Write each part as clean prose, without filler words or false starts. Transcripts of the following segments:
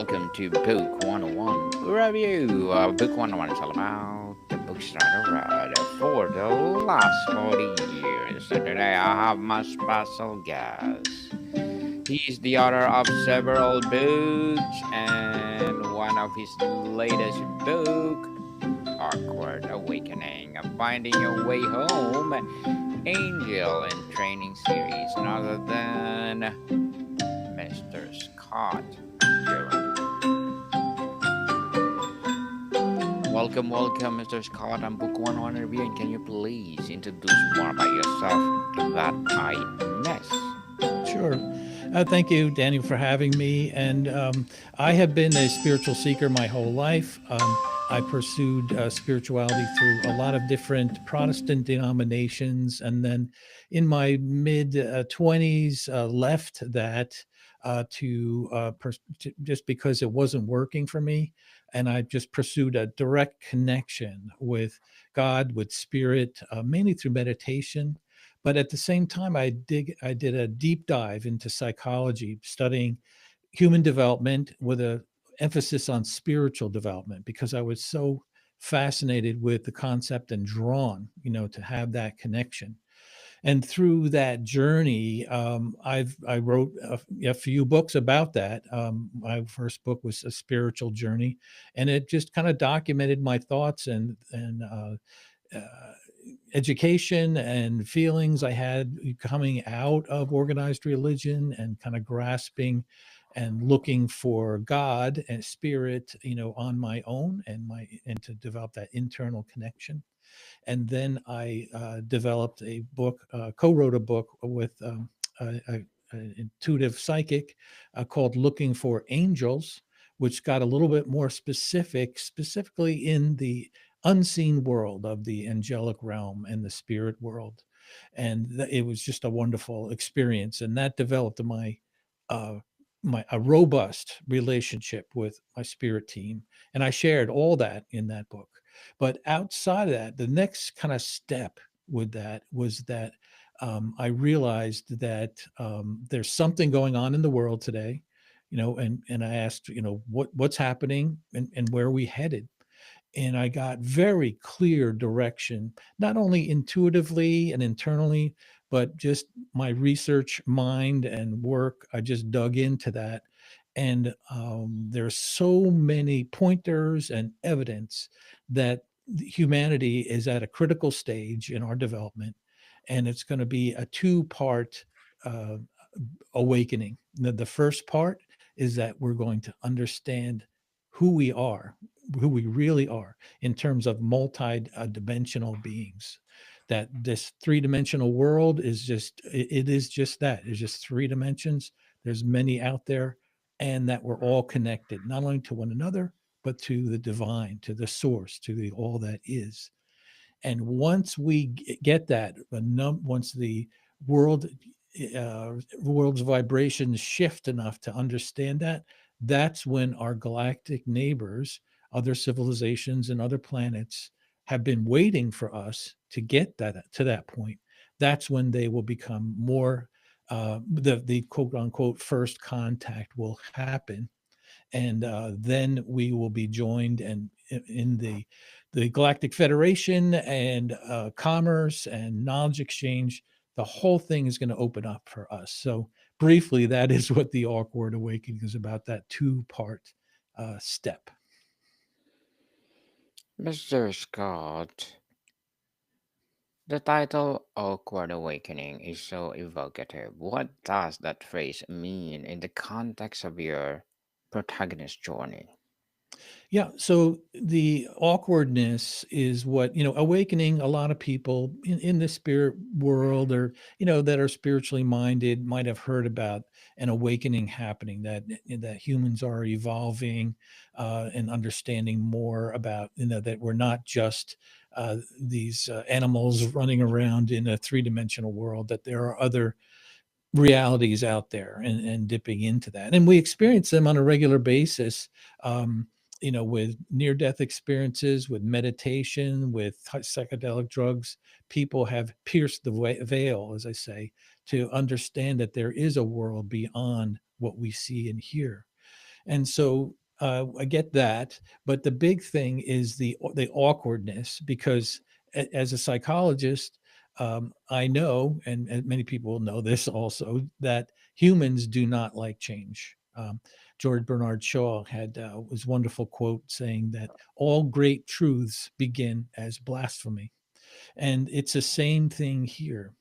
welcome to Book 101 Review. Book 101 is all about the books that I read for the last 40 years. And today I have my special guest. He's the author of several books, and one of his latest book, Awkward Awakening, Finding Your Way Home, Angel and Training Series, none other than Mr. Scott Guerin. Welcome, Mr. Scott. I'm Book 101 Review, and can you please introduce more about yourself that I miss? Sure. Thank you, Daniel, for having me. And I have been a spiritual seeker my whole life. I pursued spirituality through a lot of different Protestant denominations. And then in my mid 20s, left that just because it wasn't working for me. And I just pursued a direct connection with God, with spirit, mainly through meditation. But at the same time, I did a deep dive into psychology, studying human development with a emphasis on spiritual development because I was so fascinated with the concept and drawn, to have that connection. And through that journey, I wrote a few books about that. My first book was A Spiritual Journey, and it just kind of documented my thoughts and education and feelings I had coming out of organized religion and kind of grasping and looking for God and spirit, on my own and to develop that internal connection. And then I developed a book, co-wrote a book with an intuitive psychic called Looking for Angels, which got a little bit more specifically in the unseen world of the angelic realm and the spirit world. And it was just a wonderful experience. And that developed uh, my a robust relationship with my spirit team. And I shared all that in that book. But outside of that, the next kind of step with that was that I realized that there's something going on in the world today, and I asked, what's happening and where are we headed? And I got very clear direction, not only intuitively and internally, but just my research mind and work. I just dug into that. And there's so many pointers and evidence that humanity is at a critical stage in our development. And it's going to be a two-part uh, awakening. The first part is that we're going to understand who we are, who we really are in terms of multi-dimensional beings. That this three-dimensional world is it is just that. It's just three dimensions. There's many out there, and that we're all connected, not only to one another, but to the divine, to the source, to the all that is. And once we get that, once the world world's vibrations shift enough to understand that, that's when our galactic neighbors, other civilizations and other planets, have been waiting for us to get that to that point. That's when they will become more the quote unquote first contact will happen, and then we will be joined and in the Galactic Federation and commerce and knowledge exchange. The whole thing is going to open up for us. So briefly, that is what the Awkward Awakening is about. That two-part step. Mr. Scott, the title Awkward Awakening is so evocative. What does that phrase mean in the context of your protagonist's journey? Yeah. So the awkwardness is what, awakening a lot of people in the spirit world or, that are spiritually minded might have heard about an awakening happening, that humans are evolving and understanding more about, that we're not just these animals running around in a three-dimensional world, that there are other realities out there and dipping into that. And we experience them on a regular basis, with near death experiences, with meditation, with psychedelic drugs. People have pierced the veil, as I say, to understand that there is a world beyond what we see and hear. And so I get that, but the big thing is the awkwardness, because as a psychologist, I know, and many people know this also, that humans do not like change. George Bernard Shaw had was wonderful quote saying that all great truths begin as blasphemy. And it's the same thing here.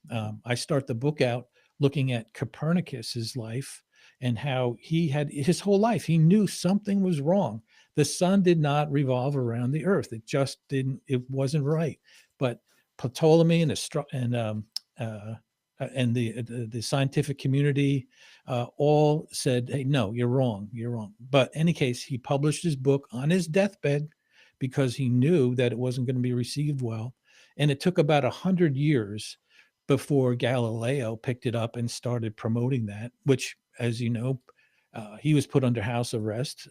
I start the book out looking at Copernicus's life and how he had his whole life, he knew something was wrong. The sun did not revolve around the earth. It just didn't, it wasn't right. But Ptolemy uh, and the scientific community all said, "Hey, no, you're wrong. You're wrong." But in any case, he published his book on his deathbed because he knew that it wasn't going to be received well, and it took about 100 years before Galileo picked it up and started promoting that, which, as you know, he was put under house arrest,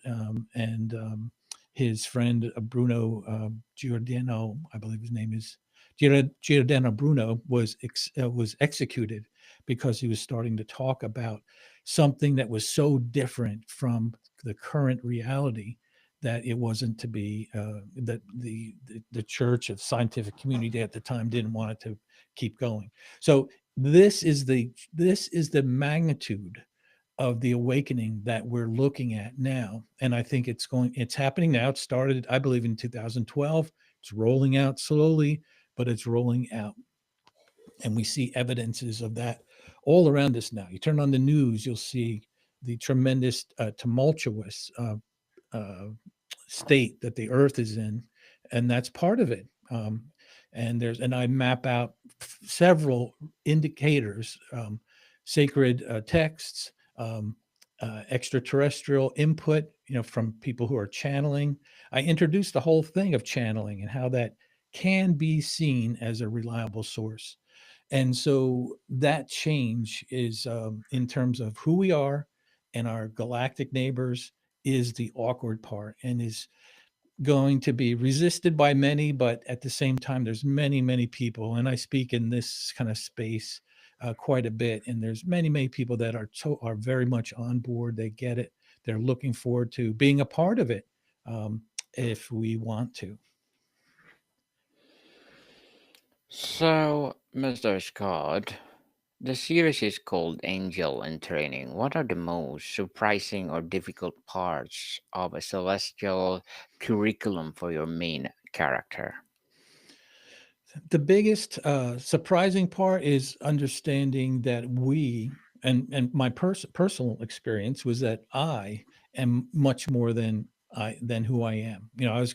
and his friend Bruno Giordano, I believe his name is Giordano Bruno, was executed because he was starting to talk about something that was so different from the current reality that it wasn't to be, that the church of scientific community at the time didn't want it to keep going. So this is the magnitude of the awakening that we're looking at now. And I think it's happening now. It started, I believe, in 2012. It's rolling out slowly, but it's rolling out. And we see evidences of that all around us now. You turn on the news, you'll see the tremendous, tumultuous uh, state that the earth is in, and that's part of it. And I map out several indicators, sacred texts, extraterrestrial input, from people who are channeling. I introduced the whole thing of channeling and how that can be seen as a reliable source. And so that change is, in terms of who we are and our galactic neighbors, is the awkward part, and is going to be resisted by many, but at the same time, there's many, many people, and I speak in this kind of space quite a bit, and there's many, many people that are very much on board. They get it. They're looking forward to being a part of it, if we want to. So, Mr. Scott, the series is called Angel in Training. What are the most surprising or difficult parts of a celestial curriculum for your main character? The biggest surprising part is understanding that and my personal experience was that I am much more than who I am.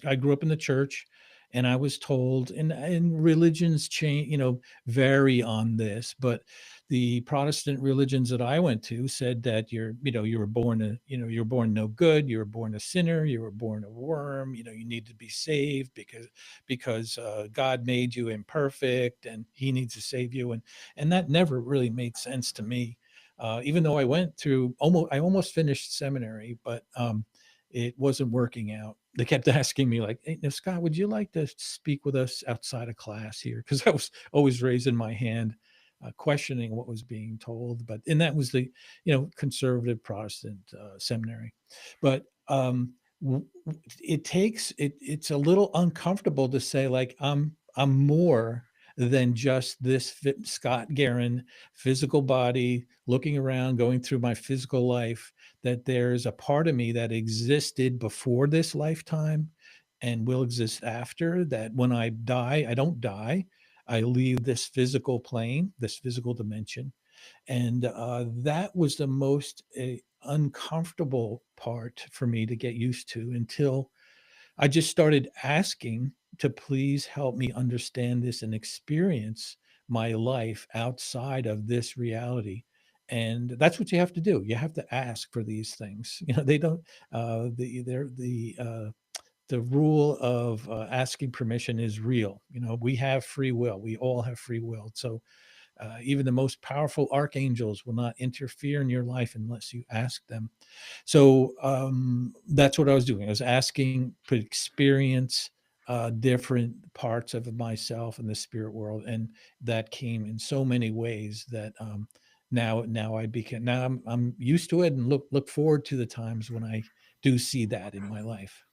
I grew up in the church, and I was told, and religions change, vary on this, but the Protestant religions that I went to said that you were born you were born no good, you were born a sinner, you were born a worm, you need to be saved because God made you imperfect and He needs to save you, and that never really made sense to me. Even though I almost finished seminary, but it wasn't working out. They kept asking me like, "Hey, now, Scott, would you like to speak with us outside of class here?" Because I was always raising my hand, questioning what was being told. And that was the conservative Protestant seminary, but it's a little uncomfortable to say like I'm more than just this Scott Guerin physical body looking around, going through my physical life, that there's a part of me that existed before this lifetime and will exist after, that when I die, I don't die. I leave this physical plane, this physical dimension. And that was the most uncomfortable part for me to get used to, until I just started asking to please help me understand this and experience my life outside of this reality. And that's what you have to do. You have to ask for these things. They don't. The rule of asking permission is real. We have free will. We all have free will. So even the most powerful archangels will not interfere in your life unless you ask them. So that's what I was doing. I was asking to experience different parts of myself in the spirit world, and that came in so many ways that Now I became now I'm used to it and look forward to the times when I do see that in my life.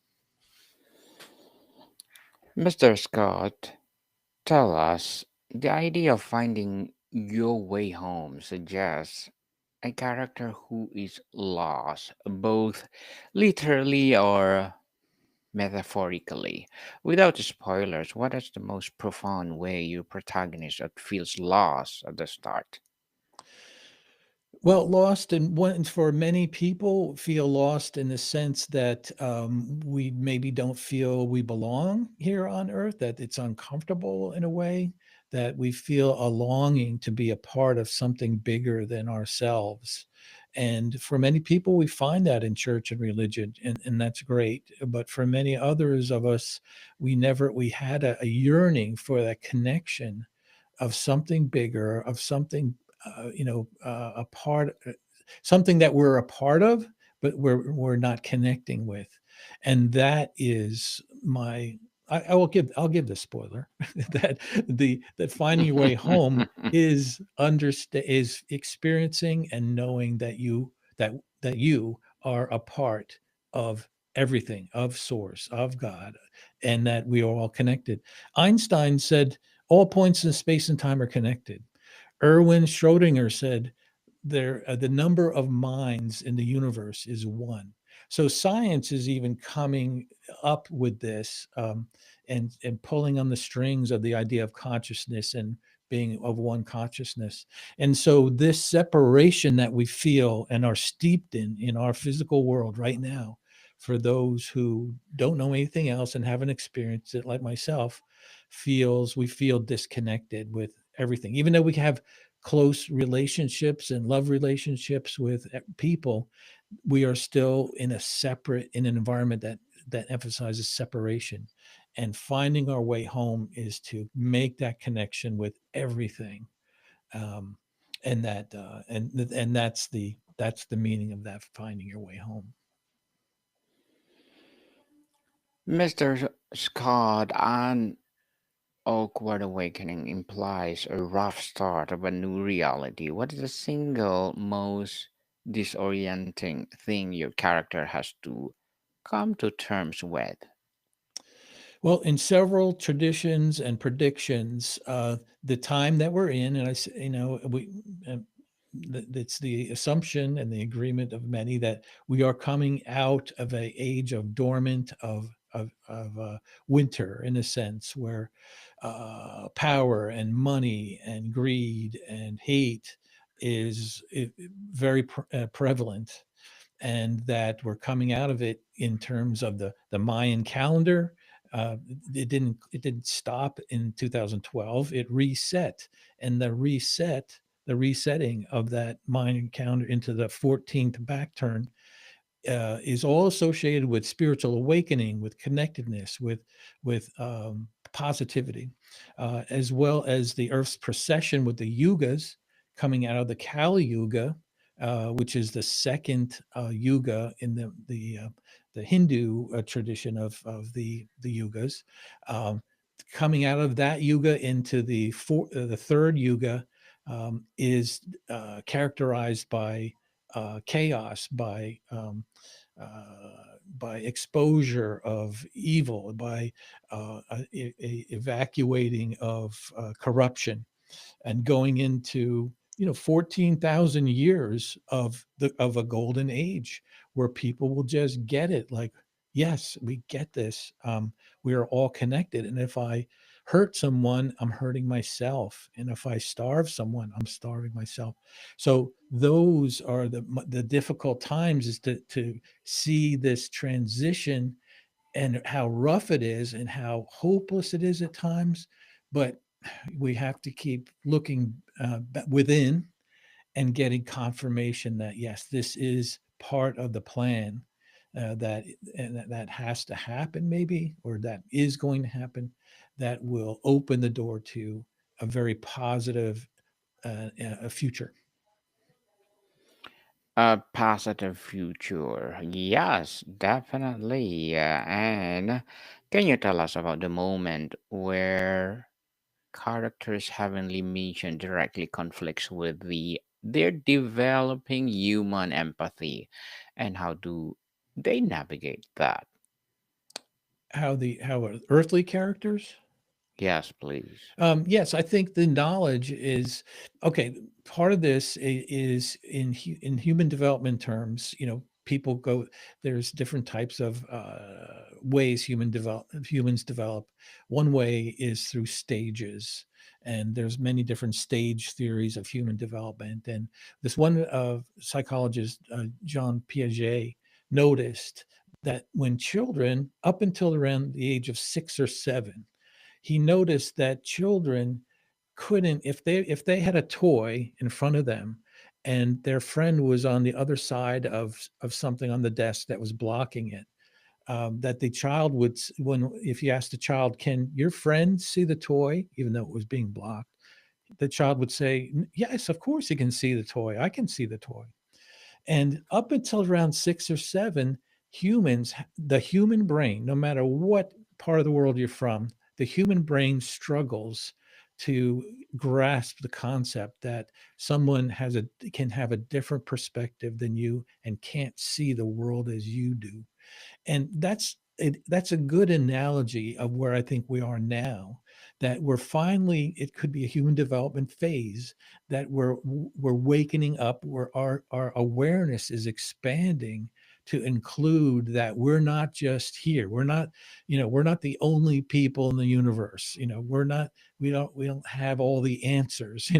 Mr. Scott, tell us, the idea of finding your way home suggests a character who is lost, both literally or metaphorically. Without spoilers, what is the most profound way your protagonist feels lost at the start? Well, lost and one for many people feel lost in the sense that we maybe don't feel we belong here on earth, that it's uncomfortable in a way, that we feel a longing to be a part of something bigger than ourselves. And for many people, we find that in church and religion, and that's great. But for many others of us, we had a yearning for that connection of something bigger, of something, a part, something that we're a part of, but we're not connecting with, and that is my. I'll give the spoiler that that finding your way home is is experiencing and knowing that you are a part of everything, of source, of God, and that we are all connected. Einstein said all points in space and time are connected. Erwin Schrödinger said the number of minds in the universe is one. So science is even coming up with this, and pulling on the strings of the idea of consciousness and being of one consciousness. And so this separation that we feel and are steeped in our physical world right now, for those who don't know anything else and haven't experienced it like myself, we feel disconnected with everything, even though we have close relationships and love relationships with people. We are still in an environment that emphasizes separation, and finding our way home is to make that connection with everything. um, and that's the meaning of that, finding your way home. Mr. Scott, an awkward awakening implies a rough start of a new reality. What is the single most disorienting thing your character has to come to terms with? Well, in several traditions and predictions, the time that we're in, and uh, it's the assumption and the agreement of many that we are coming out of a age of dormant, of winter, in a sense, where power and money and greed and hate is very prevalent, and that we're coming out of it in terms of the Mayan calendar. It didn't stop in 2012. It reset, and the resetting of that Mayan calendar into the 14th back turn is all associated with spiritual awakening, with connectedness, with positivity, as well as the Earth's procession with the yugas coming out of the Kali Yuga, which is the second yuga in the Hindu tradition of the yugas. Um, Coming out of that yuga into the third yuga is characterized by chaos, by exposure of evil, by evacuating of corruption, and going into 14,000 years of a golden age where people will just get it, like, yes, we get this. We are all connected, and if I hurt someone, I'm hurting myself, and if I starve someone, I'm starving myself. So those are the difficult times, is to see this transition, and how rough it is and how hopeless it is at times. But we have to keep looking within, and getting confirmation that yes, this is part of the plan, that and that has to happen, maybe, or that is going to happen, that will open the door to a very positive a future. A positive future. Yes, definitely. And can you tell us about the moment where character's heavenly mission directly conflicts with the they're developing human empathy. And how do they navigate that? How are earthly characters? Yes, please. Yes, I think the knowledge is okay. Part of this is in human development terms. People go. There's different types of ways humans develop. One way is through stages, and there's many different stage theories of human development. And this one psychologist, John Piaget, noticed that when children, up until around the age of 6 or 7, he noticed that children couldn't, if they had a toy in front of them and their friend was on the other side of something on the desk that was blocking it, that the child would, when if you asked the child, can your friend see the toy even though it was being blocked, the child would say, yes, of course he can see the toy, I can see the toy. And up until around 6 or 7, the human brain, no matter what part of the world you're from, the human brain struggles to grasp the concept that someone can have a different perspective than you and can't see the world as you do. And that's a good analogy of where I think we are now, that we're finally, it could be a human development phase, that we're wakening up, where our awareness is expanding to include that we're not just here. We're not the only people in the universe. We don't have all the answers.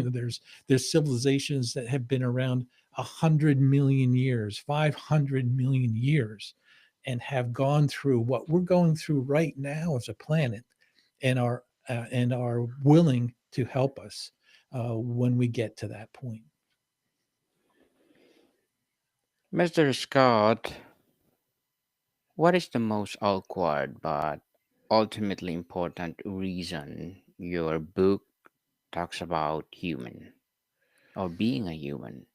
There's civilizations that have been around 100 million years, 500 million years, and have gone through what we're going through right now as a planet, and are willing to help us when we get to that point. Mr. Scott, what is the most awkward but ultimately important reason your book talks about human or being a human?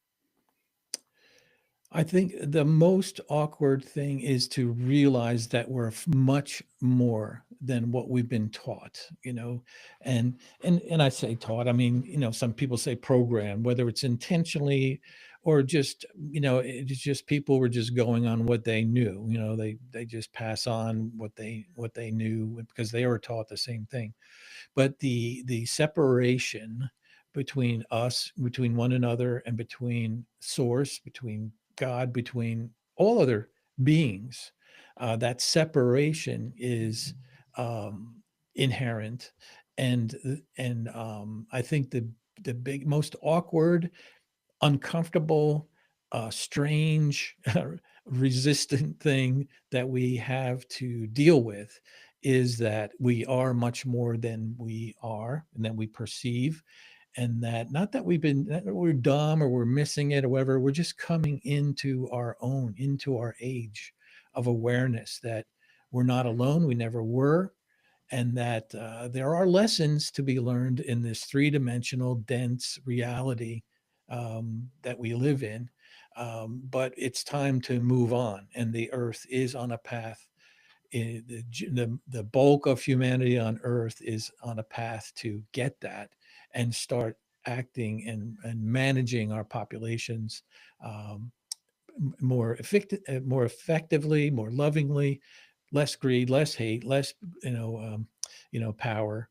I think the most awkward thing is to realize that we're much more than what we've been taught, and I say taught, I mean, some people say program, whether it's intentionally or just, it's just people were just going on what they knew, they just pass on what they knew because they were taught the same thing. But the separation between one another, and between source, between God, between all other beings, that separation is inherent. And I think the big, most awkward, uncomfortable, strange, resistant thing that we have to deal with is that we are much more than we are and that we perceive. And that, not that that we're dumb or we're missing it or whatever, we're just coming into our age of awareness that we're not alone, we never were, and that there are lessons to be learned in this three-dimensional dense reality that we live in. But it's time to move on, and the earth is on a path. The bulk of humanity on earth is on a path to get that and start acting and managing our populations um, more effectively, more lovingly, less greed, less hate, less power,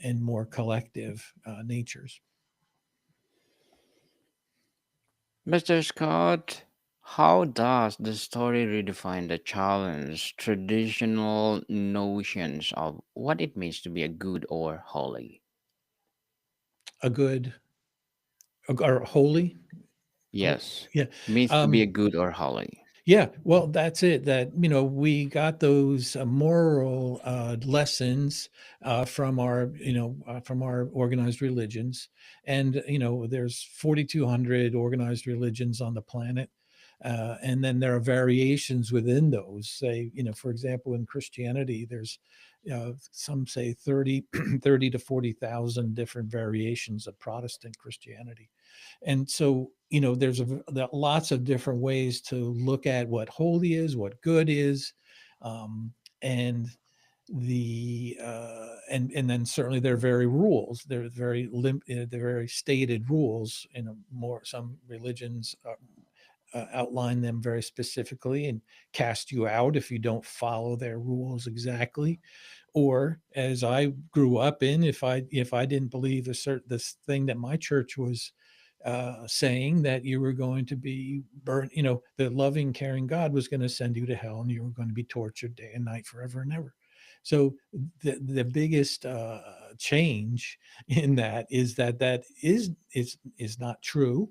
and more collective natures. Mr. Scott, how does the story redefine the challenge traditional notions of what it means to be a good or holy? A good or holy. Oh, Yes, yeah. means to be a um good or holy. Yeah, well, that's it. That, we got those moral lessons from our organized religions, and there's 4,200 organized religions on the planet, and then there are variations within those. Say, for example, in Christianity, there's some say 30 to 40,000 different variations of Protestant Christianity. And so, there are lots of different ways to look at what holy is, what good is, um, and And then certainly there are very rules. They're very stated rules. More some religions outline them very specifically and cast you out if you don't follow their rules exactly. Or as I grew up in, if I didn't believe this thing that my church was saying, that you were going to be burned, the loving, caring God was going to send you to hell and you were going to be tortured day and night forever and ever. So the biggest change in that is that is not true,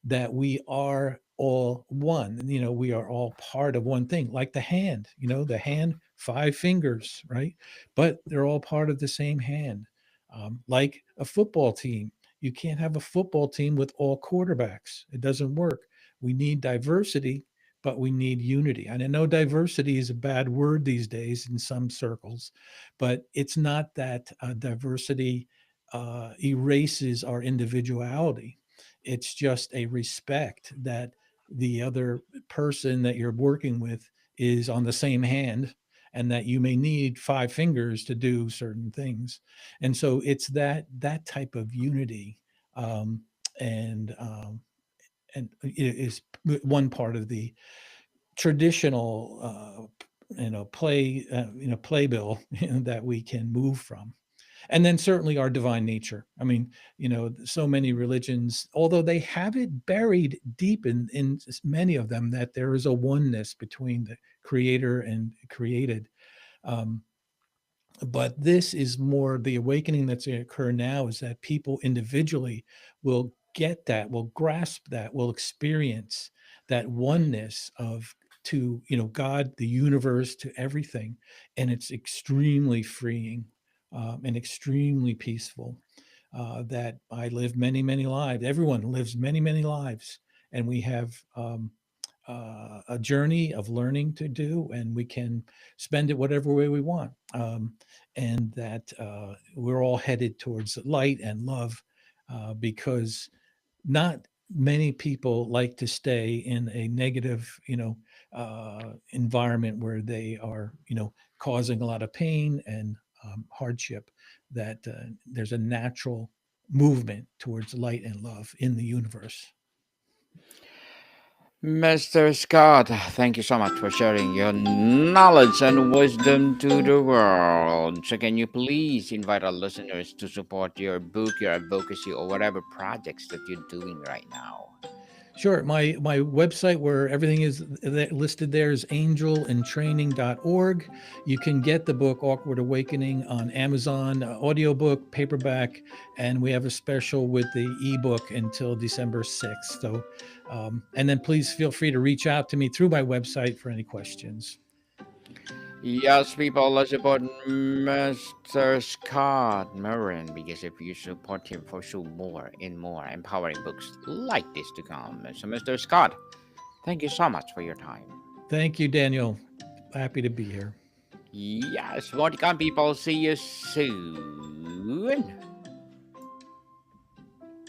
that we are all one. We are all part of one thing, like the hand, the hand, 5 fingers, right? But they're all part of the same hand. Like a football team, you can't have a football team with all quarterbacks. It doesn't work. We need diversity, but we need unity. And I know diversity is a bad word these days in some circles, but it's not that diversity erases our individuality. It's just a respect that the other person that you're working with is on the same hand, and that you may need 5 fingers to do certain things. And so it's that type of unity, um, and it is one part of the traditional playbill that we can move from. And then certainly our divine nature. I mean, so many religions, although they have it buried deep in many of them, that there is a oneness between the creator and created. um, but this is more the awakening that's going to occur now, is that people individually will get that, will grasp that, will experience that oneness of, to God, the universe, to everything. And it's extremely freeing, and extremely peaceful. That I live many, many lives, everyone lives many, many lives, and we have a journey of learning to do, and we can spend it whatever way we want. And that we're all headed towards light and love, because not many people like to stay in a negative, environment where they are, causing a lot of pain and hardship. That there's a natural movement towards light and love in the universe. Mr. Scott, thank you so much for sharing your knowledge and wisdom to the world. So, can you please invite our listeners to support your book, your advocacy, or whatever projects that you're doing right now? Sure. My website, where everything is listed there, is angelandtraining.org. You can get the book Awkward Awakening on Amazon, audiobook, paperback, and we have a special with the ebook until December 6th. So, and then please feel free to reach out to me through my website for any questions. Yes, people, let's support Mr. Scott Guerin, because if you support him for sure, more and more empowering books like this to come. So, Mr. Scott, thank you so much for your time. Thank you, Daniel. Happy to be here. Yes, welcome, people. See you soon.